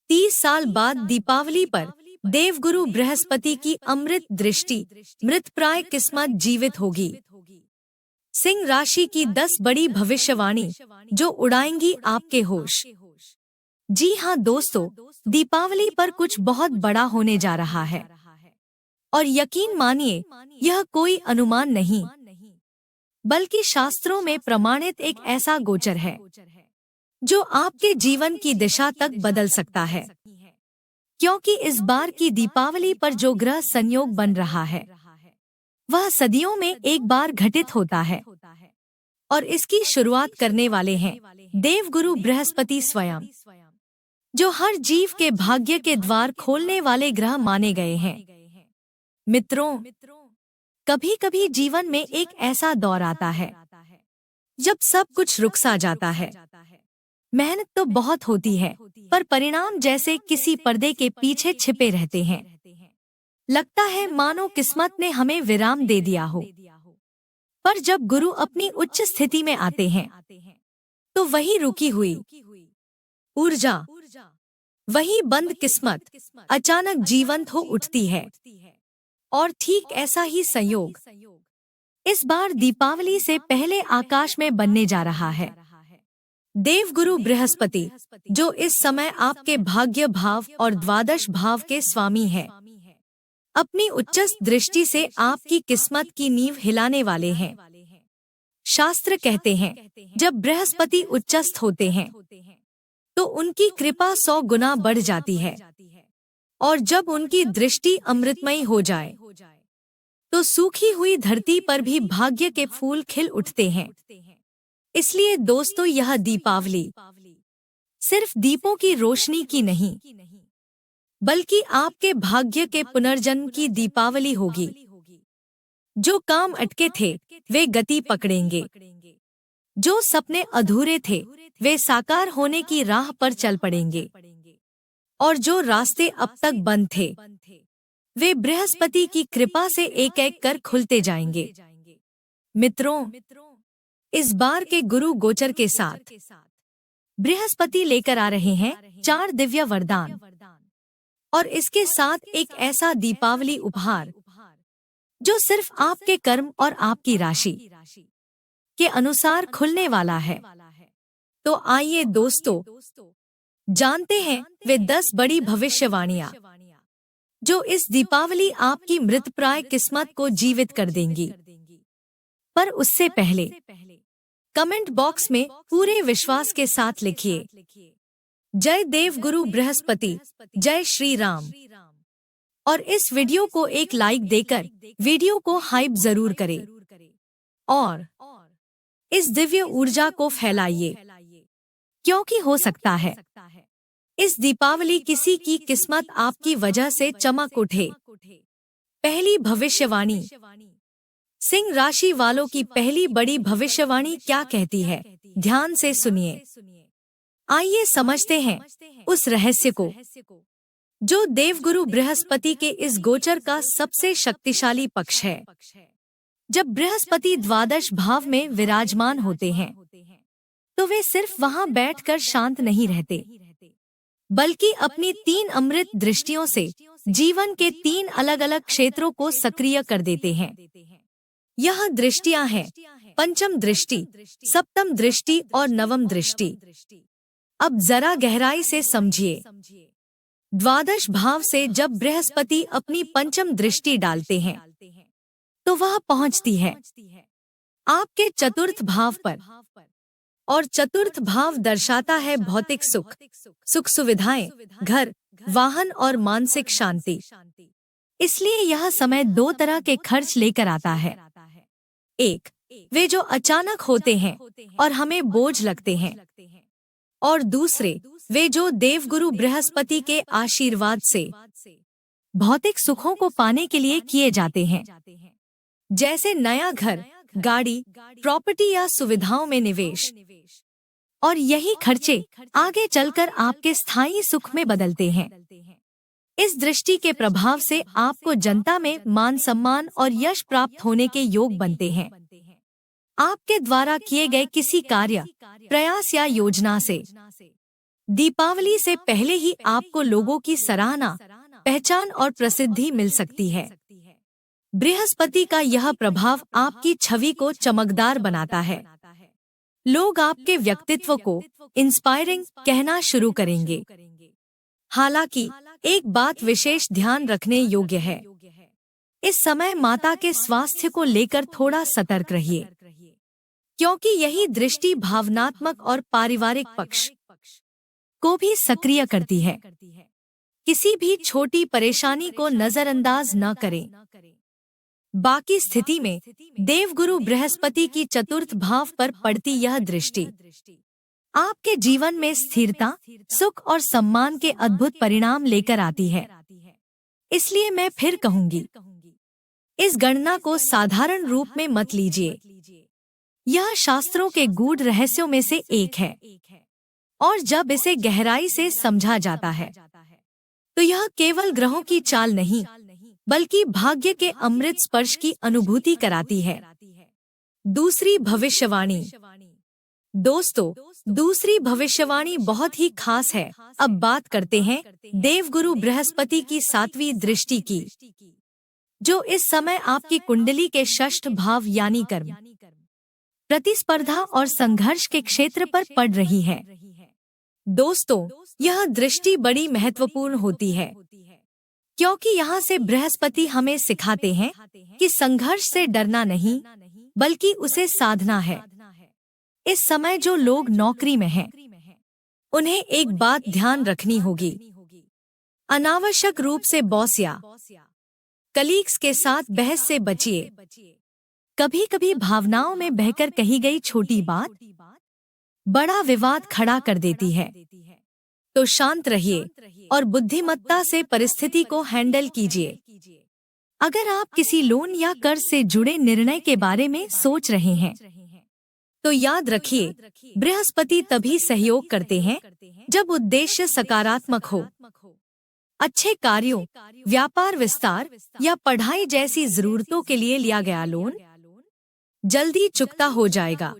30 साल बाद दीपावली पर देवगुरु बृहस्पति की अमृत दृष्टि, मृतप्राय किस्मत जीवित होगी। सिंह राशि की 10 बड़ी भविष्यवाणी जो उड़ाएंगी आपके होश। जी हाँ दोस्तों, दीपावली पर कुछ बहुत बड़ा होने जा रहा है और यकीन मानिए यह कोई अनुमान नहीं, बल्कि शास्त्रों में प्रमाणित एक ऐसा गोचर है जो आपके जीवन की दिशा तक बदल सकता है। क्योंकि इस बार की दीपावली पर जो ग्रह संयोग बन रहा है वह सदियों में एक बार घटित होता है और इसकी शुरुआत करने वाले हैं देवगुरु बृहस्पति स्वयं, जो हर जीव के भाग्य के द्वार खोलने वाले ग्रह माने गए हैं। मित्रों, कभी कभी जीवन में एक ऐसा दौर आता है जब सब कुछ रुक सा जाता है। मेहनत तो बहुत होती है पर परिणाम जैसे किसी पर्दे के पीछे छिपे रहते हैं। लगता है मानो किस्मत ने हमें विराम दे दिया हो। पर जब गुरु अपनी उच्च स्थिति में आते हैं तो वही रुकी हुई ऊर्जा, वही बंद किस्मत अचानक जीवंत हो उठती है। और ठीक ऐसा ही संयोग इस बार दीपावली से पहले आकाश में बनने जा रहा है। देवगुरु बृहस्पति, जो इस समय आपके भाग्य भाव और द्वादश भाव के स्वामी है, अपनी उच्चस्थ दृष्टि से आपकी किस्मत की नींव हिलाने वाले हैं। शास्त्र कहते हैं जब बृहस्पति उच्चस्थ होते हैं तो उनकी कृपा 100 गुना बढ़ जाती है और जब उनकी दृष्टि अमृतमयी हो जाए तो सूखी हुई धरती पर भी भाग्य के फूल खिल उठते हैं। इसलिए दोस्तों, यह दीपावली सिर्फ दीपों की रोशनी की नहीं, बल्कि आपके भाग्य के पुनर्जन्म की दीपावली होगी। जो काम अटके थे वे गति पकड़ेंगे, जो सपने अधूरे थे वे साकार होने की राह पर चल पड़ेंगे और जो रास्ते अब तक बंद थे वे बृहस्पति की कृपा से एक एक कर खुलते जाएंगे। मित्रों, इस बार के गुरु गोचर के साथ बृहस्पति लेकर आ रहे हैं 4 दिव्य वरदान और इसके साथ एक ऐसा दीपावली उपहार जो सिर्फ आपके कर्म और आपकी राशि के अनुसार खुलने वाला है। तो आइए दोस्तों, जानते हैं वे 10 बड़ी भविष्यवाणियां जो इस दीपावली आपकी मृतप्राय किस्मत को जीवित कर देंगी। पर उससे पहले कमेंट बॉक्स में पूरे विश्वास के साथ लिखिए, जय देवगुरु बृहस्पति, जय श्री राम। और इस वीडियो को एक लाइक देकर वीडियो को हाइप जरूर करें और इस दिव्य ऊर्जा को फैलाइए, क्योंकि हो सकता है इस दीपावली किसी की किस्मत आपकी वजह से चमक उठे। पहली भविष्यवाणी, सिंह राशि वालों की पहली बड़ी भविष्यवाणी क्या कहती है, ध्यान से सुनिए। आइए समझते हैं उस रहस्य को जो देवगुरु बृहस्पति के इस गोचर का सबसे शक्तिशाली पक्ष है। जब बृहस्पति द्वादश भाव में विराजमान होते हैं तो वे सिर्फ वहां बैठकर शांत नहीं रहते, बल्कि अपनी 3 अमृत दृष्टियों से जीवन के 3 अलग अलग क्षेत्रों को सक्रिय कर देते हैं। यह दृष्टियां हैं पंचम दृष्टि, सप्तम दृष्टि और नवम दृष्टि। अब जरा गहराई से समझिए। द्वादश भाव से जब बृहस्पति अपनी पंचम दृष्टि डालते हैं तो वह पहुंचती है आपके चतुर्थ भाव पर, और चतुर्थ भाव दर्शाता है भौतिक सुख, सुख सुविधाएं, घर, वाहन और मानसिक शांति। इसलिए यह समय 2 तरह के खर्च लेकर आता है। एक, वे जो अचानक होते हैं और हमें बोझ लगते हैं, और दूसरे वे जो देवगुरु बृहस्पति के आशीर्वाद से भौतिक सुखों को पाने के लिए किए जाते हैं, जैसे नया घर, गाड़ी, प्रॉपर्टी या सुविधाओं में निवेश। और यही खर्चे आगे चलकर आपके स्थायी सुख में बदलते हैं। इस दृष्टि के प्रभाव से आपको जनता में मान सम्मान और यश प्राप्त होने के योग बनते हैं। आपके द्वारा किए गए किसी कार्य, प्रयास या योजना से दीपावली से पहले ही आपको लोगों की सराहना, पहचान और प्रसिद्धि मिल सकती है। बृहस्पति का यह प्रभाव आपकी छवि को चमकदार बनाता है। लोग आपके व्यक्तित्व को इंस्पायरिंग कहना शुरू करेंगे। हालांकि एक बात विशेष ध्यान रखने योग्य है। इस समय माता के स्वास्थ्य को लेकर थोड़ा सतर्क रहिए, क्योंकि यही दृष्टि भावनात्मक और पारिवारिक पक्ष को भी सक्रिय करती है। किसी भी छोटी परेशानी को नजरअंदाज न करें। बाकी स्थिति में देवगुरु बृहस्पति की चतुर्थ भाव पर पड़ती यह दृष्टि आपके जीवन में स्थिरता, सुख और सम्मान के अद्भुत परिणाम लेकर आती है। इसलिए मैं फिर कहूंगी, इस गणना को साधारण रूप में मत लीजिए। यह शास्त्रों के गूढ़ रहस्यों में से एक है, और जब इसे गहराई से समझा जाता है तो यह केवल ग्रहों की चाल नहीं, बल्कि भाग्य के अमृत स्पर्श की अनुभूति कराती है। दूसरी भविष्यवाणी। दोस्तों, दूसरी भविष्यवाणी बहुत ही खास है। अब बात करते हैं देवगुरु बृहस्पति की 7वीं दृष्टि की, जो इस समय आपकी कुंडली के षष्ठ भाव यानी कर्म, प्रतिस्पर्धा और संघर्ष के क्षेत्र पर पड़ रही है। दोस्तों, यह दृष्टि बड़ी महत्वपूर्ण होती है, क्योंकि यहाँ से बृहस्पति हमें सिखाते हैं कि संघर्ष से डरना नहीं, बल्कि उसे साधना है। इस समय जो लोग नौकरी में हैं, उन्हें एक बात ध्यान रखनी होगी। अनावश्यक रूप से बॉस या कलीग्स के साथ बहस से बचिए। कभी कभी भावनाओं में बहकर कही गई छोटी बात बड़ा विवाद खड़ा कर देती है। तो शांत रहिए और बुद्धिमत्ता से परिस्थिति को हैंडल कीजिए। अगर आप किसी लोन या कर्ज से जुड़े निर्णय के बारे में सोच रहे हैं, तो याद रखिए, बृहस्पति तभी सहयोग करते हैं जब उद्देश्य सकारात्मक हो। अच्छे कार्यों, व्यापार विस्तार या पढ़ाई जैसी जरूरतों के लिए लिया गया लोन जल्दी चुकता हो जाएगा।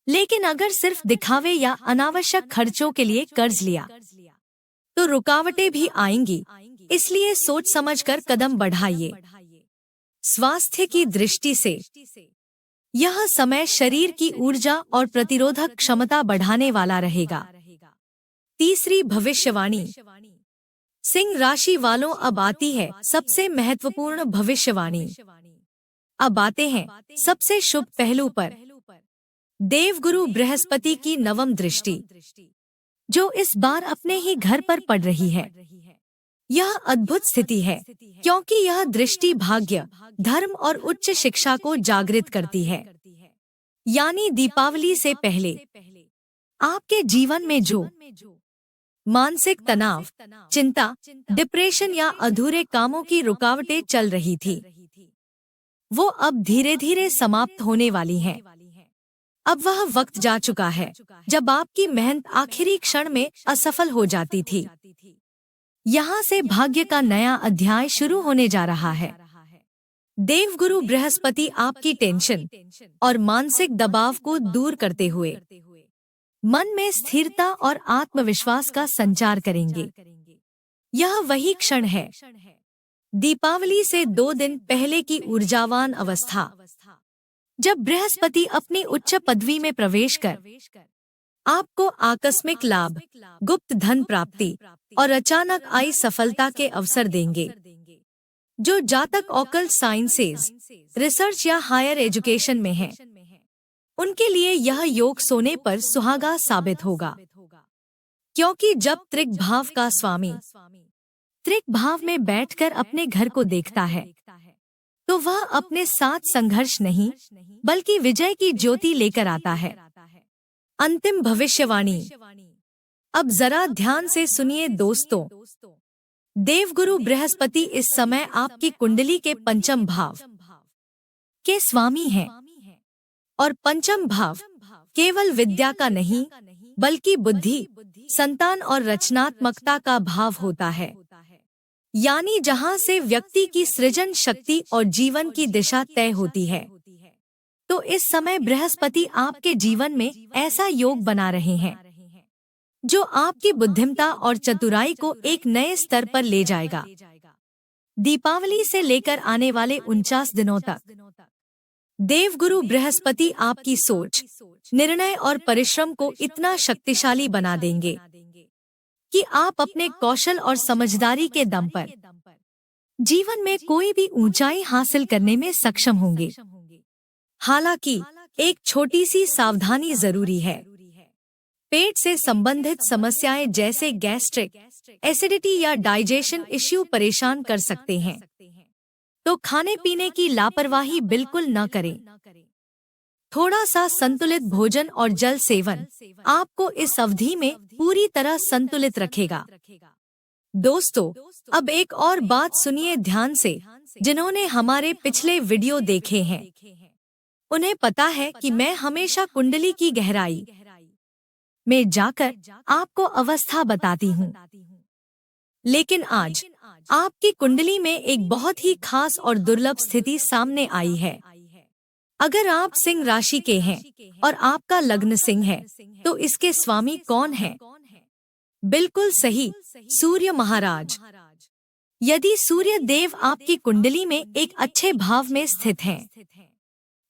लेकिन अगर सिर्फ दिखावे या अनावश्यक खर्चों के लिए कर्ज लिया, तो रुकावटें भी आएंगी। इसलिए सोच समझकर कदम बढ़ाइए। स्वास्थ्य की दृष्टि से यह समय शरीर की ऊर्जा और प्रतिरोधक क्षमता बढ़ाने वाला रहेगा। तीसरी भविष्यवाणी। सिंह राशि वालों, अब आती है सबसे महत्वपूर्ण भविष्यवाणी। अब आते हैं सबसे शुभ पहलू पर, देवगुरु बृहस्पति की 9वीं दृष्टि, जो इस बार अपने ही घर पर पड़ रही है। यह अद्भुत स्थिति है, क्योंकि यह दृष्टि भाग्य, धर्म और उच्च शिक्षा को जागृत करती है। यानी दीपावली से पहले आपके जीवन में जो मानसिक तनाव, चिंता, डिप्रेशन या अधूरे कामों की रुकावटें चल रही थी, वो अब धीरे धीरे समाप्त होने वाली हैं। अब वह वक्त जा चुका है जब आपकी मेहनत आखिरी क्षण में असफल हो जाती थी। यहाँ से भाग्य का नया अध्याय शुरू होने जा रहा है। देवगुरु बृहस्पति आपकी टेंशन और मानसिक दबाव को दूर करते हुए मन में स्थिरता और आत्मविश्वास का संचार करेंगे। यह वही क्षण है, दीपावली से 2 दिन पहले की ऊर्जावान अवस्था, जब बृहस्पति अपनी उच्च पदवी में प्रवेश कर आपको आकस्मिक लाभ, गुप्त धन प्राप्ति और अचानक आई सफलता के अवसर देंगे। जो जातक ऑकल्ट साइंसेज, रिसर्च या हायर एजुकेशन में हैं, उनके लिए यह योग सोने पर सुहागा साबित होगा, क्योंकि जब त्रिक भाव का स्वामी त्रिक भाव में बैठकर अपने घर को देखता है, तो वह अपने साथ संघर्ष नहीं, बल्कि विजय की ज्योति लेकर आता है। अंतिम भविष्यवाणी। अब जरा ध्यान से सुनिए दोस्तों, देवगुरु बृहस्पति इस समय आपकी कुंडली के 5म भाव के स्वामी हैं, और 5म भाव केवल विद्या का नहीं, बल्कि बुद्धि, संतान और रचनात्मकता का भाव होता है। यानी जहाँ से व्यक्ति की सृजन शक्ति और जीवन की दिशा तय होती है। तो इस समय बृहस्पति आपके जीवन में ऐसा योग बना रहे हैं जो आपकी बुद्धिमत्ता और चतुराई को एक नए स्तर पर ले जाएगा। दीपावली से लेकर आने वाले 49 दिनों तक देवगुरु बृहस्पति आपकी सोच, निर्णय और परिश्रम को इतना शक्तिशाली बना देंगे कि आप अपने कौशल और समझदारी के दम पर जीवन में कोई भी ऊंचाई हासिल करने में सक्षम होंगे। हालांकि एक छोटी सी सावधानी जरूरी है। पेट से संबंधित समस्याएं जैसे गैस्ट्रिक, एसिडिटी या डाइजेशन इश्यू परेशान कर सकते हैं, तो खाने पीने की लापरवाही बिल्कुल न करें। थोड़ा सा संतुलित भोजन और जल सेवन आपको इस अवधि में पूरी तरह संतुलित रखेगा। दोस्तों, अब एक और बात सुनिए ध्यान से। जिन्होंने हमारे पिछले वीडियो देखे हैं उन्हें पता है कि मैं हमेशा कुंडली की गहराई में जाकर आपको अवस्था बताती हूँ, लेकिन आज आपकी कुंडली में एक बहुत ही खास और दुर्लभ स्थिति सामने आई है। अगर आप सिंह राशि के हैं और आपका लग्न सिंह है, तो इसके स्वामी कौन है? बिल्कुल सही, सूर्य महाराज। यदि सूर्य देव आपकी कुंडली में एक अच्छे भाव में स्थित हैं,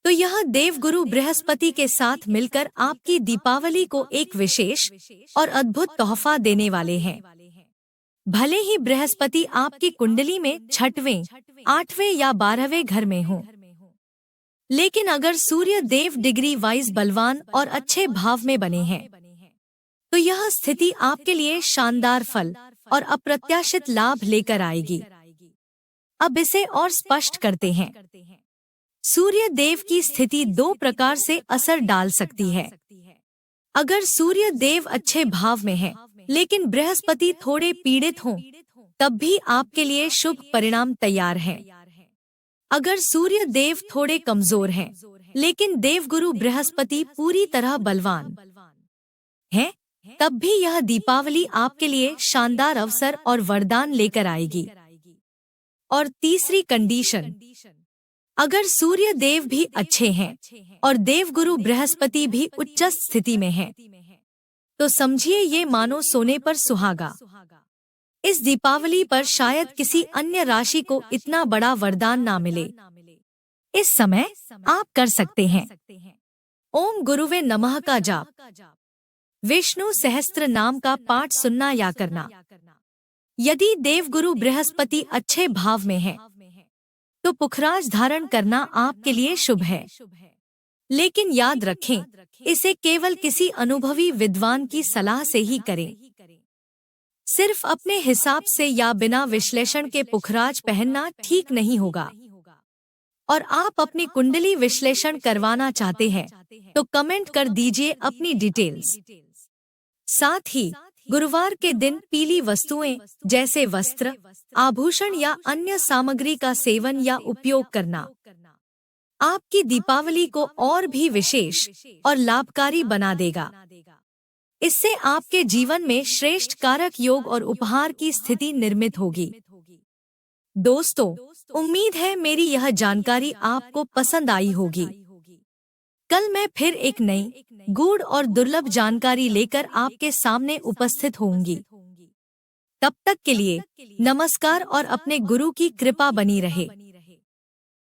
तो यह देवगुरु बृहस्पति के साथ मिलकर आपकी दीपावली को एक विशेष और अद्भुत तोहफा देने वाले हैं। भले ही बृहस्पति आपकी कुंडली में 6वें, 8वें या 12वें घर में हो, लेकिन अगर सूर्य देव डिग्री वाइज बलवान और अच्छे भाव में बने हैं, तो यह स्थिति आपके लिए शानदार फल और अप्रत्याशित लाभ लेकर आएगी। अब इसे और स्पष्ट करते हैं। सूर्य देव की स्थिति 2 प्रकार से असर डाल सकती है। अगर सूर्य देव अच्छे भाव में है, लेकिन बृहस्पति थोड़े पीड़ित हों, तब भी आपके लिए शुभ परिणाम तैयार हैं। अगर सूर्य देव थोड़े कमजोर हैं, लेकिन देवगुरु बृहस्पति पूरी तरह बलवान हैं, तब भी यह दीपावली आपके लिए शानदार अवसर और वरदान लेकर आएगी। और तीसरी कंडीशन, अगर सूर्य देव भी अच्छे हैं और देवगुरु बृहस्पति भी उच्च स्थिति में है, तो समझिए ये मानो सोने पर सुहागा। इस दीपावली पर शायद किसी अन्य राशि को इतना बड़ा वरदान ना मिले। इस समय आप कर सकते हैं ओम गुरुवे नमः का जाप, विष्णु सहस्त्र नाम का पाठ सुनना या करना। यदि देवगुरु बृहस्पति अच्छे भाव में है, तो पुखराज धारण करना आपके लिए शुभ है। लेकिन याद रखें, इसे केवल किसी अनुभवी विद्वान की सलाह से ही करें। सिर्फ अपने हिसाब से या बिना विश्लेषण के पुखराज पहनना ठीक नहीं होगा। और आप अपनी कुंडली विश्लेषण करवाना चाहते हैं, तो कमेंट कर दीजिए अपनी डिटेल्स। साथ ही गुरुवार के दिन पीली वस्तुएं जैसे वस्त्र, आभूषण या अन्य सामग्री का सेवन या उपयोग करना आपकी दीपावली को और भी विशेष और लाभकारी बना देगा। इससे आपके जीवन में श्रेष्ठ कारक योग और उपहार की स्थिति निर्मित होगी। दोस्तों, उम्मीद है मेरी यह जानकारी आपको पसंद आई होगी। कल मैं फिर एक नई, गूढ़ और दुर्लभ जानकारी लेकर आपके सामने उपस्थित होंगी। तब तक के लिए नमस्कार और अपने गुरु की कृपा बनी रहे।